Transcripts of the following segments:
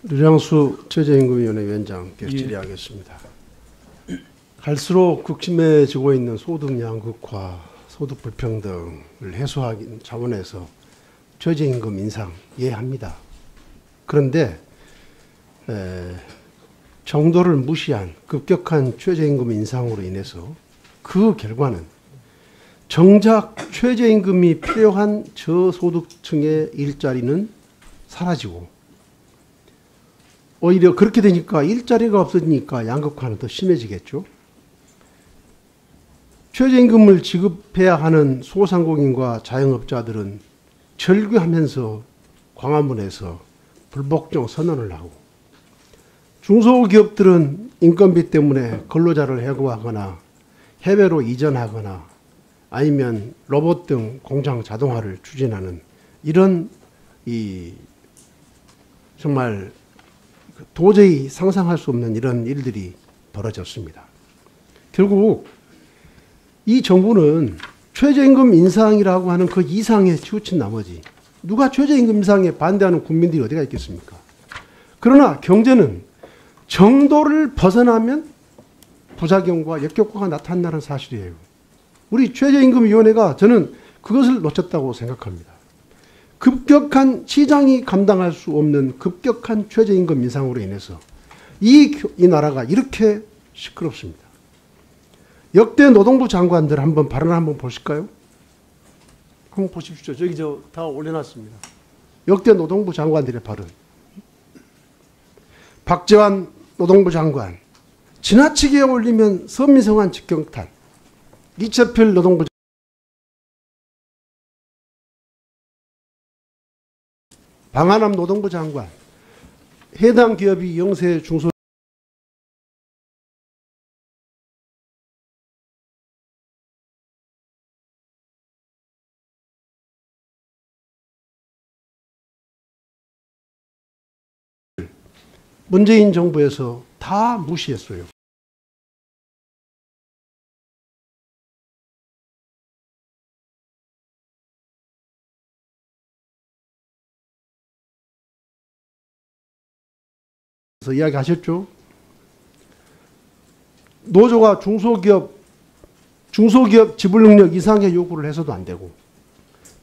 류량수 최저임금위원회 위원장께 질의하겠습니다. 갈수록 극심해지고 있는 소득 양극화, 소득 불평등을 해소하기 차원에서 최저임금 인상 이해합니다. 그런데 정도를 무시한 급격한 최저임금 인상으로 인해서 그 결과는 정작 최저임금이 필요한 저소득층의 일자리는 사라지고 오히려 그렇게 되니까 일자리가 없어지니까 양극화는 더 심해지겠죠. 최저임금을 지급해야 하는 소상공인과 자영업자들은 절규하면서 광화문에서 불복종 선언을 하고, 중소기업들은 인건비 때문에 근로자를 해고하거나 해외로 이전하거나 아니면 로봇 등 공장 자동화를 추진하는 이런 정말 도저히 상상할 수 없는 이런 일들이 벌어졌습니다. 결국 이 정부는 최저임금 인상이라고 하는 그 이상에 치우친 나머지 누가 최저임금 인상에 반대하는 국민들이 어디가 있겠습니까? 그러나 경제는 정도를 벗어나면 부작용과 역효과가 나타난다는 사실이에요. 우리 최저임금위원회가 저는 그것을 놓쳤다고 생각합니다. 급격한 시장이 감당할 수 없는 급격한 최저임금 인상으로 인해서 이 나라가 이렇게 시끄럽습니다. 역대 노동부 장관들 한번 발언을 한번 보실까요? 한번 보십시오. 저기 다 올려놨습니다. 역대 노동부 장관들의 발언. 박재환 노동부 장관, 지나치게 올리면 서민성한 직경탄. 이철필 노동부 장관, 방한남 노동부 장관, 해당 기업이 영세 중소 문재인 정부에서 다 무시했어요. 그래서 이야기하셨죠? 노조가 중소기업 지불 능력 이상의 요구를 해서도 안 되고,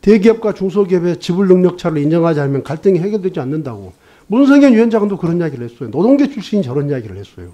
대기업과 중소기업의 지불 능력 차를 인정하지 않으면 갈등이 해결되지 않는다고 문성현 위원장도 그런 이야기를 했어요. 노동계 출신이 저런 이야기를 했어요.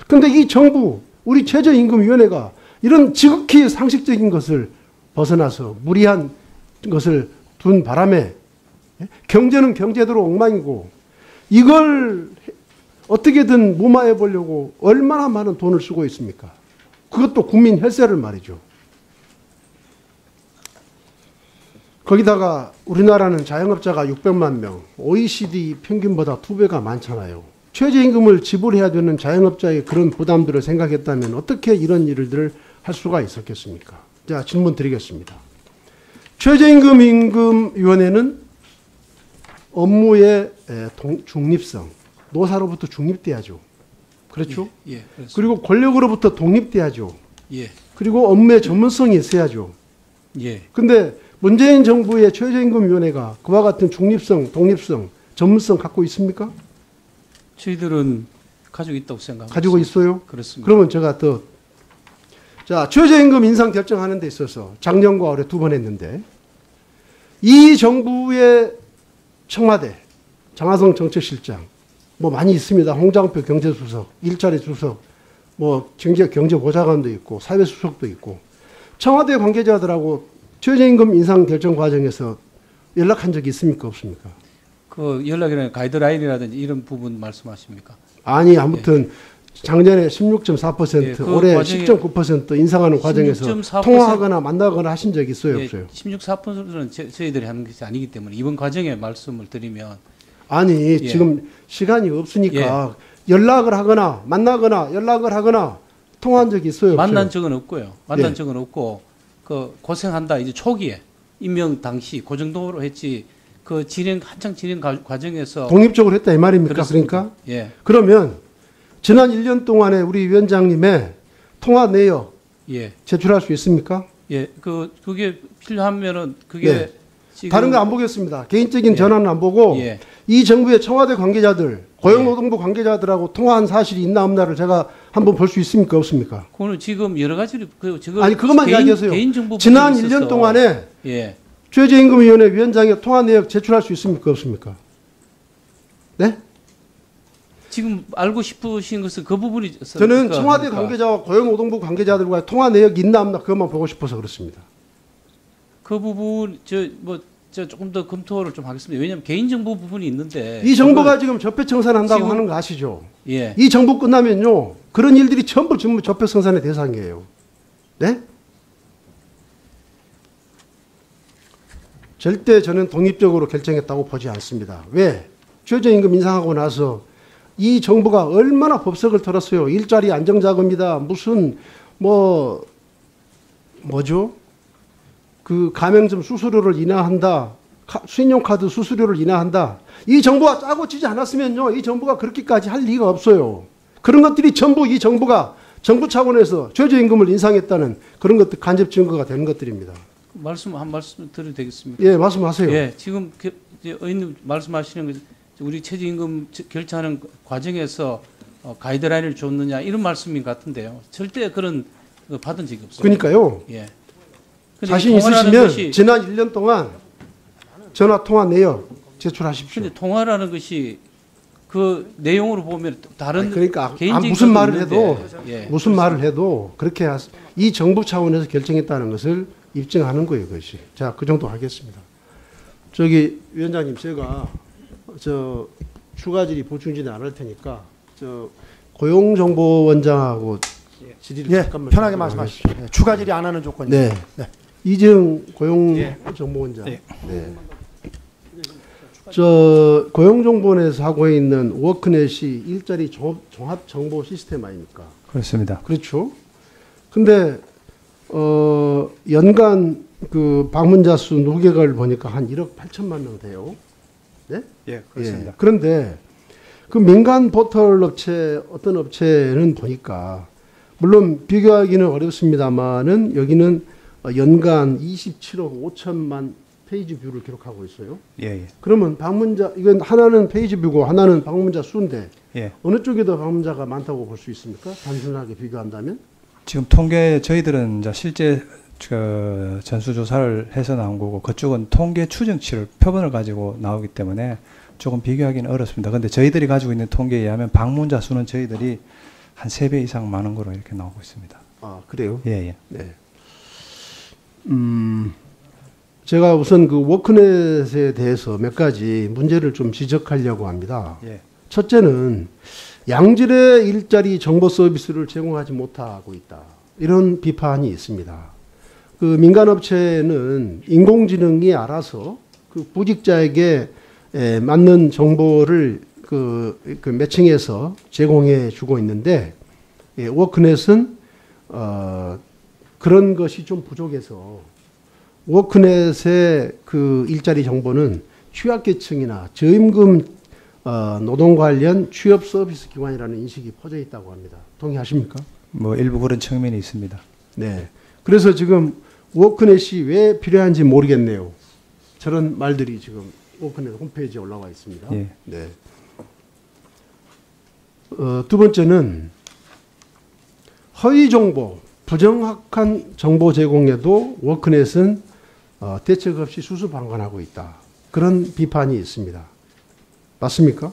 그런데 이 정부, 우리 최저임금위원회가 이런 지극히 상식적인 것을 벗어나서 무리한 것을 둔 바람에 경제는 경제대로 엉망이고, 이걸 어떻게든 무마해 보려고 얼마나 많은 돈을 쓰고 있습니까? 그것도 국민 혈세를 말이죠. 거기다가 우리나라는 자영업자가 600만 명, OECD 평균보다 2배가 많잖아요. 최저임금을 지불해야 되는 자영업자의 그런 부담들을 생각했다면 어떻게 이런 일들을 할 수가 있었겠습니까? 자, 질문 드리겠습니다. 최저임금위원회는 업무의 중립성, 노사로부터 중립돼야죠. 그렇죠? 예, 그리고 권력으로부터 독립돼야죠. 예. 그리고 업무의 전문성이 있어야죠. 예. 근데 문재인 정부의 최저임금위원회가 그와 같은 중립성, 독립성, 전문성 갖고 있습니까? 저희들은 가지고 있다고 생각합니다. 가지고 있어요? 그렇습니다. 그러면 제가 자, 최저임금 인상 결정하는 데 있어서 작년과 올해 2번 했는데, 이 정부의 청와대, 장하성 정책실장, 뭐 많이 있습니다. 홍장표 경제수석, 일자리 수석, 뭐 경제보좌관도 있고, 사회수석도 있고, 청와대 관계자들하고 최저임금 인상 결정 과정에서 연락한 적이 있습니까? 없습니까? 그 연락이나 가이드라인이라든지 이런 부분 말씀하십니까? 아니, 아무튼 작년에 16.4%, 예, 그 올해 10.9% 인상하는 과정에서 16.4% 통화하거나 만나거나 하신 적이 있어요? 예, 없어요? 16.4%는 저희들이 하는 것이 아니기 때문에 이번 과정에 말씀을 드리면, 아니, 예. 지금 시간이 없으니까 연락을 하거나 만나거나 연락을 하거나 통화한 적이 있어요? 만난 없어요? 적은 없고요. 만난 예. 적은 없고, 그 고생한다 이제 초기에 임명 당시 그 정도로 했지, 그 한창 진행 과정에서 독립적으로 했다 이 말입니까? 그렇습니다. 그러니까? 예. 그러면 지난 1년 동안에 우리 위원장님의 통화 내역 예. 제출할 수 있습니까? 예. 그게 필요하면은 그게 네. 지금 다른 거 안 보겠습니다. 개인적인 예. 전화는 안 보고 예. 이 정부의 청와대 관계자들, 고용노동부 관계자들하고 통화한 사실이 있나 없나를 제가 한번 볼 수 있습니까? 없습니까? 그거는 지금 여러 가지로 지금 아니 그것만 이야기하세요. 개인정보 지난 부분이 1년 있어서. 동안에 예. 최저임금위원회 위원장의 통화 내역 제출할 수 있습니까? 없습니까? 네? 지금 알고 싶으신 것은 그 부분이 저는 청와대 관계자와 고용노동부 관계자들과의 통화 내역이 있나 없나 그것만 보고 싶어서 그렇습니다. 그 부분 저 조금 더 검토를 좀 하겠습니다. 왜냐하면 개인정보 부분이 있는데 이 정부가 지금 적폐청산한다고 지금- 하는 거 아시죠? 예. 이 정부 끝나면요 그런 일들이 전부 적폐청산의 대상이에요. 네? 절대 저는 독립적으로 결정했다고 보지 않습니다. 왜? 최저임금 인상하고 나서 이 정부가 얼마나 법석을 털었어요. 일자리 안정자금이다. 무슨 뭐죠? 그 가맹점 수수료를 인하한다. 신용카드 수수료를 인하한다. 이 정부가 짜고 치지 않았으면요. 이 정부가 그렇게까지 할 리가 없어요. 그런 것들이 전부 이 정부가 정부 차원에서 최저임금을 인상했다는 그런 것들 간접 증거가 되는 것들입니다. 말씀 드려도 되겠습니까? 예, 말씀하세요. 예, 지금 의원님 말씀하시는 거 우리 최저임금 결정하는 과정에서 가이드라인을 줬느냐 이런 말씀인 것 같은데요. 절대 그런 거 받은 적이 없어요. 그러니까요. 예. 근데 자신 통화라는 있으시면 것이- 지난 1년 동안 전화 통화 내역 제출하십시오. 근데 통화라는 것이 그 내용으로 보면 다른 아니, 그러니까 개인적인 무슨 것도 말을 있는데, 해도 예. 무슨 말을 해도 그렇게 이 정부 차원에서 결정했다는 것을 입증하는 거예요, 그것이. 자, 그 정도 하겠습니다. 저기 위원장님, 제가 저 추가 질의 보충 질의 안 할 테니까 저 고용정보원장하고 질의를 예, 잠깐만 편하게 좀 말씀하십시오. 예, 추가 질의 안 하는 조건이. 네. 네. 이정 고용정보원장. 예. 네. 저 고용정보원에서 하고 있는 워크넷이 일자리 종합 정보 시스템 아닙니까? 그렇습니다. 그렇죠. 근데 연간 그 방문자 수 누계가를 보니까 한 1억 8천만 명 돼요. 네? 예, 그렇습니다. 예. 그런데 그 민간 포털 업체 어떤 업체는 보니까 물론 비교하기는 어렵습니다만은 여기는 연간 27억 5천만 페이지 뷰를 기록하고 있어요. 예, 예. 그러면 방문자 이건 하나는 페이지 뷰고 하나는 방문자 수인데 예. 어느 쪽이 더 방문자가 많다고 볼 수 있습니까? 단순하게 비교한다면? 지금 통계 저희들은 이제 실제 전수조사를 해서 나온 거고 그쪽은 통계 추정치를 표본을 가지고 나오기 때문에 조금 비교하기는 어렵습니다. 그런데 저희들이 가지고 있는 통계에 의하면 방문자 수는 저희들이 한 3배 이상 많은 거로 이렇게 나오고 있습니다. 아, 그래요? 예, 예. 네. 제가 우선 그 워크넷에 대해서 몇 가지 문제를 좀 지적하려고 합니다. 예. 첫째는 양질의 일자리 정보 서비스를 제공하지 못하고 있다. 이런 비판이 있습니다. 그 민간업체는 인공지능이 알아서 그 구직자에게 맞는 정보를 그 매칭해서 제공해 주고 있는데 워크넷은 그런 것이 좀 부족해서 워크넷의 그 일자리 정보는 취약계층이나 저임금 노동 관련 취업 서비스 기관이라는 인식이 퍼져 있다고 합니다. 동의하십니까? 뭐 일부 그런 측면이 있습니다. 네. 그래서 지금 워크넷이 왜 필요한지 모르겠네요. 저런 말들이 지금 워크넷 홈페이지에 올라와 있습니다. 예. 네. 두 번째는 허위 정보, 부정확한 정보 제공에도 워크넷은 대책 없이 수수방관하고 있다. 그런 비판이 있습니다. 맞습니까?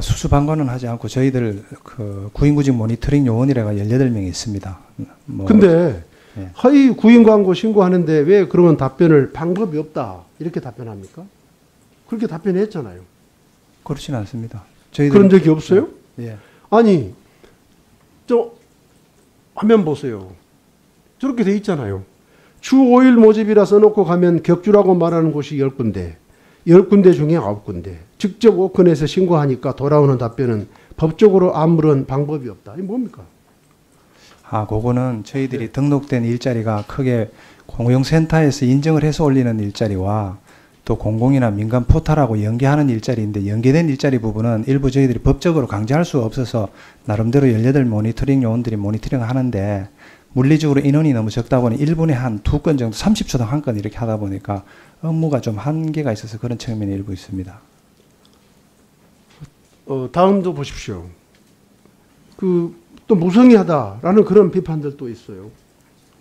수수방관은 하지 않고 저희들 그 구인구직 모니터링 요원이라가 18명이 있습니다. 근데 예. 허위 구인 광고 신고하는데 왜 그러면 답변을 방법이 없다 이렇게 답변합니까? 그렇게 답변했잖아요. 그렇지는 않습니다. 저희들 그런 적이 없어요? 예. 아니, 저 화면 보세요. 저렇게 돼 있잖아요. 주 5일 모집이라 써놓고 가면 격주라고 말하는 곳이 10군데, 10군데 중에 9군데. 직접 워크넷에 신고하니까 돌아오는 답변은 법적으로 아무런 방법이 없다. 이게 뭡니까? 그거는 저희들이 등록된 일자리가 크게 공용센터에서 인정을 해서 올리는 일자리와 또 공공이나 민간 포털하고 연계하는 일자리인데 연계된 일자리 부분은 일부 저희들이 법적으로 강제할 수 없어서 나름대로 18 모니터링 요원들이 모니터링 하는데 물리적으로 인원이 너무 적다 보니 1분에 한 2건 정도 30초당 한 건 이렇게 하다 보니까 업무가 좀 한계가 있어서 그런 측면이 일부 있습니다. 다음도 보십시오. 또 무성의하다라는 그런 비판들도 있어요.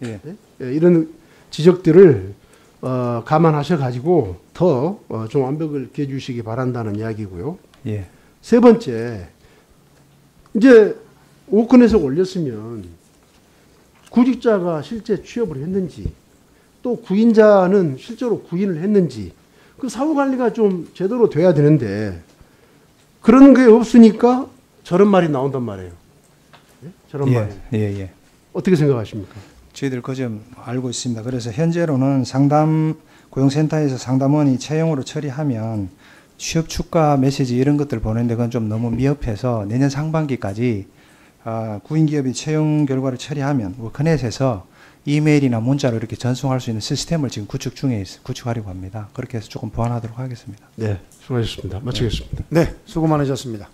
예. 네? 예, 이런 지적들을 감안하셔 가지고 더 좀 완벽을 기해 주시기 바란다는 이야기고요. 예. 세 번째, 이제 5건에서 올렸으면 구직자가 실제 취업을 했는지 또 구인자는 실제로 구인을 했는지 그 사후 관리가 좀 제대로 돼야 되는데 그런 게 없으니까 저런 말이 나온단 말이에요. 네? 저런 말이. 예. 어떻게 생각하십니까? 저희들 그 점 알고 있습니다. 그래서 현재로는 고용센터에서 상담원이 채용으로 처리하면 취업 축가 메시지 이런 것들 보내는데 그건 좀 너무 미흡해서 내년 상반기까지 구인 기업이 채용 결과를 처리하면 워크넷에서 이메일이나 문자로 이렇게 전송할 수 있는 시스템을 지금 구축하려고 합니다. 그렇게 해서 조금 보완하도록 하겠습니다. 네, 수고하셨습니다. 마치겠습니다. 네, 수고 많으셨습니다.